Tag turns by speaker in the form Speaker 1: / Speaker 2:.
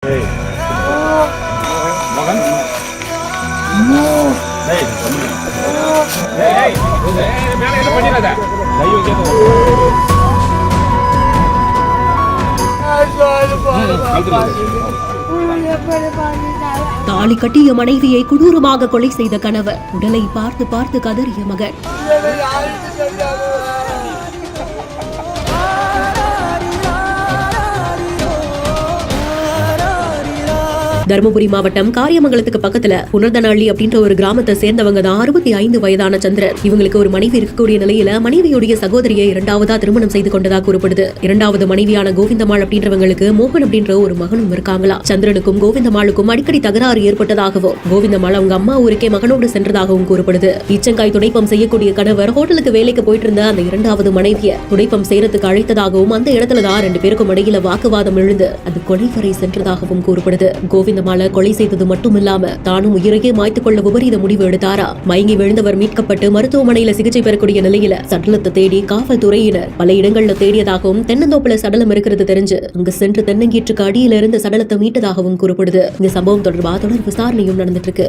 Speaker 1: தாலி கட்டிய மனைவியை கொடூரமாக கொலை செய்த கணவர், உடலை பார்த்து பார்த்து கதறிய மகன். தருமபுரி மாவட்டம் காரியமங்கலத்துக்கு பக்கத்துல புனர்தனஹள்ளி அப்படின்ற ஒரு கிராமத்தை சேர்ந்தவங்க தான் 65 வயதான சந்திரன். இவங்களுக்கு ஒரு மனைவி இருக்கக்கூடிய நிலையில மனைவியுடைய சகோதரியை இரண்டாவதா திருமணம் செய்து கொண்டதா கூறப்படுது. இரண்டாவது மனைவியான கோவிந்தம்மாள் அப்படின்றவங்களுக்கு மோகன் அப்படின்ற ஒரு மகனும் இருக்காங்களா. சந்திரனுக்கும் கோவிந்தம்மாளுக்கும் அடிக்கடி தகராறு ஏற்பட்டதாகவும், கோவிந்தம்மாள் அவங்க அம்மா ஊருக்கே மகனோடு சென்றதாகவும் கூறப்படுது. ஈச்சங்காய் துடைப்பம் செய்யக்கூடிய கணவர் ஹோட்டலுக்கு வேலைக்கு போயிட்டு இருந்த அந்த இரண்டாவது மனைவியை துடைப்பம் செய்யறதுக்கு அழைத்ததாகவும், அந்த இடத்துலதான் 2 பேருக்கும் இடையில வாக்குவாதம் எழுந்து அது கொலை வரை சென்றதாகவும் கூறப்படுது. கோவிந்தம்மாளை கொலை செய்தது மட்டுமில்லாம தானும் உயிரையே மாய்த்துக் கொள்ள விபரீத முடிவு எடுத்தாரா. மயங்கி விழுந்தவர் மீட்கப்பட்டு மருத்துவமனையில சிகிச்சை பெறக்கூடிய நிலையில சடலத்தை தேடி காவல்துறையினர் பல இடங்கள்ல தேடியதாகவும், தென்னந்தோப்புல சடலம் இருக்கிறது தெரிஞ்சு அங்கு சென்று தென்னங்கீற்றுக்கு அடியில இருந்து சடலத்தை மீட்டதாகவும் கூறப்படுது. இந்த சம்பவம் தொடர்பாக தொடர் விசாரணையும் நடந்துட்டு இருக்கு.